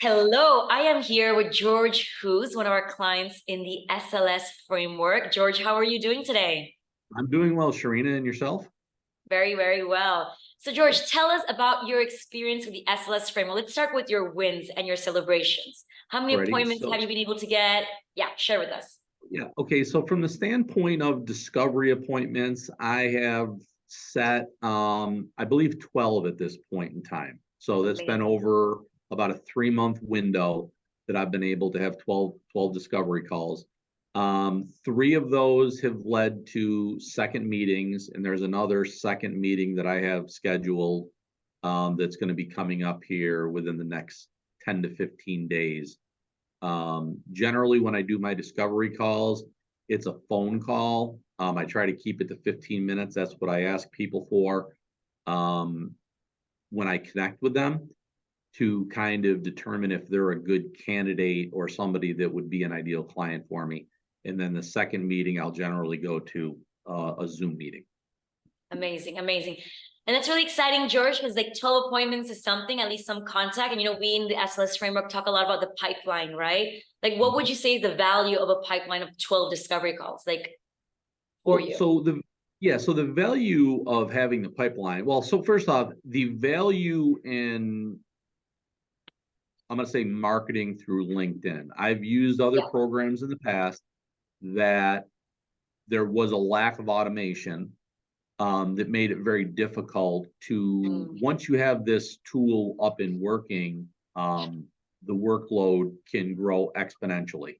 Hello, I am here with George, who's one of our clients in the SLS framework. George, how are you doing today? I'm doing well, Sharina, and yourself? Very, very well. So, George, tell us about your experience with the SLS framework. Let's start with your wins and your celebrations. How many Alrighty. appointments have you been able to get? Yeah, share with us. Yeah, okay. So from the standpoint of discovery appointments, I have set, I believe 12 at this point in time. So that's been Amazing. over about a 3-month window that I've been able to have 12 discovery calls. Three of those have led to second meetings, and there's another second meeting that I have scheduled that's going to be coming up here within the next 10 to 15 days. Generally, when I do my discovery calls, it's a phone call. I try to keep it to 15 minutes. That's what I ask people for um, when I connect with them to kind of determine if they're a good candidate or somebody that would be an ideal client for me. And then the second meeting, I'll generally go to a Zoom meeting. Amazing, amazing. And that's really exciting, George, because like 12 appointments is something, at least some contact. And we in the SLS framework talk a lot about the pipeline, right? Like, what would you say is the value of a pipeline of 12 discovery calls, like for Well, you? so the value of having the pipeline. Well, so first off, the value in, I'm going to say, marketing through LinkedIn. I've used other Yeah. programs in the past that there was a lack of automation that made it very difficult to, Mm, once you have this tool up and working, the workload can grow exponentially.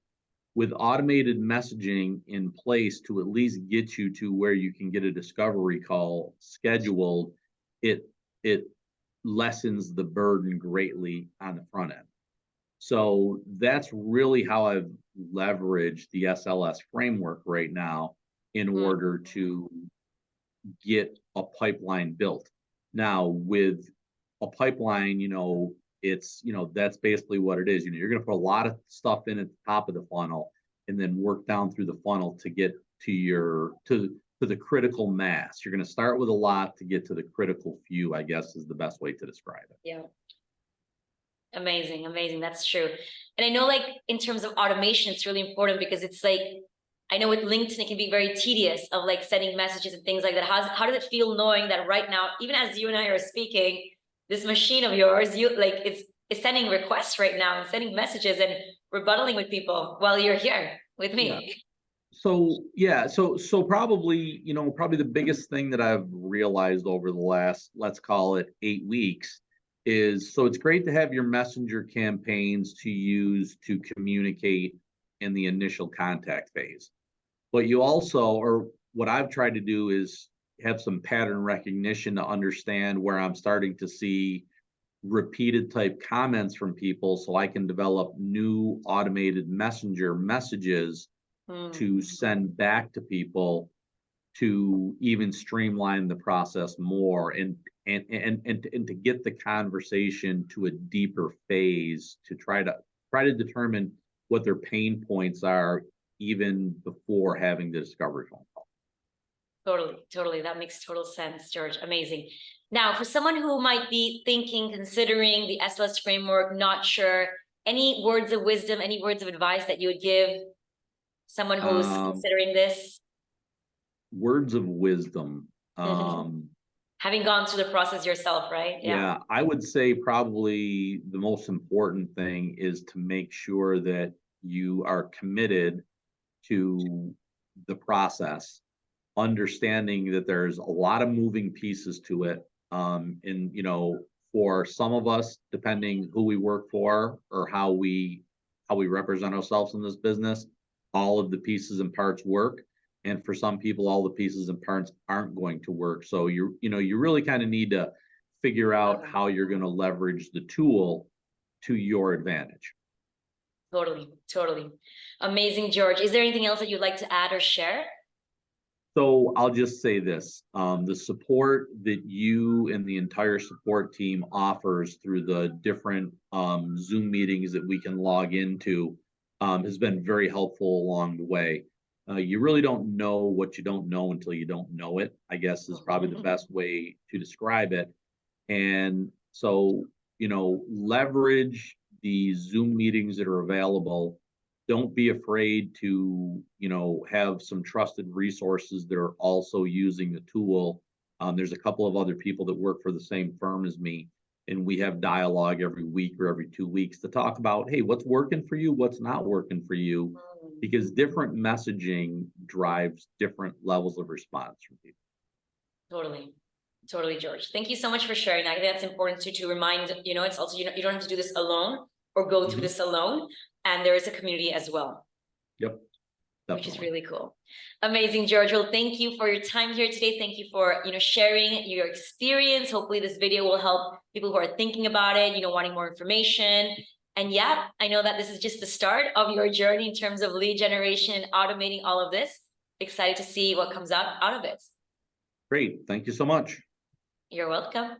With automated messaging in place to at least get you to where you can get a discovery call scheduled, it lessens the burden greatly on the front end. So that's really how I've leveraged the SLS framework right now in mm, order to get a pipeline built. Now, with a pipeline, that's basically what it is. You're going to put a lot of stuff in at the top of the funnel and then work down through the funnel to get to the critical mass. You're going to start with a lot to get to the critical few, I guess is the best way to describe it. yeah. Amazing, amazing. That's true. And I know, like, in terms of automation, it's really important because it's like, I know with LinkedIn, it can be very tedious of like sending messages and things like that. How does it feel knowing that right now, even as you and I are speaking, this machine of yours, it's sending requests right now and sending messages and rebuttaling with people while you're here with Yeah. me. So probably, probably the biggest thing that I've realized over the last, let's call it 8 weeks, is so it's great to have your messenger campaigns to use to communicate in the initial contact phase. But you also, or what I've tried to do is have some pattern recognition to understand where I'm starting to see repeated type comments from people so I can develop new automated messenger messages Mm, to send back to people to even streamline the process more and to get the conversation to a deeper phase to try to determine what their pain points are even before having the discovery phone call. totally, totally. That makes total sense, George. Amazing. Now, for someone who might be thinking, considering the SLS framework, not sure, any words of wisdom, any words of advice that you would give someone who's Um, considering this? Words of wisdom. Having gone through the process yourself, right? Yeah. Yeah, I would say probably the most important thing is to make sure that you are committed to the process, understanding that there's a lot of moving pieces to it. And for some of us, depending who we work for or how we represent ourselves in this business, all of the pieces and parts work. And for some people, all the pieces and parts aren't going to work. So you really kind of need to figure out how you're going to leverage the tool to your advantage. Totally, totally. Amazing, George. Is there anything else that you'd like to add or share? So I'll just say this, the support that you and the entire support team offers through the different Zoom meetings that we can log into has been very helpful along the way. You really don't know what you don't know until you don't know it, I guess is probably the best way to describe it. And so, leverage the Zoom meetings that are available, don't be afraid to, have some trusted resources that are also using the tool. There's a couple of other people that work for the same firm as me, and we have dialogue every week or every 2 weeks to talk about, hey, what's working for you, what's not working for you, because different messaging drives different levels of response from people. Totally. Totally, George. Thank you so much for sharing. I think that's important to remind, it's also, you don't have to do this alone or go through this alone. And there is a community as well. Yep. Which is Definitely. really cool. Amazing, George. Well, thank you for your time here today. Thank you for, sharing your experience. Hopefully this video will help people who are thinking about it, wanting more information. And yeah, I know that this is just the start of your journey in terms of lead generation, automating all of this. Excited to see what comes out of it. Great. Thank you so much. You're welcome.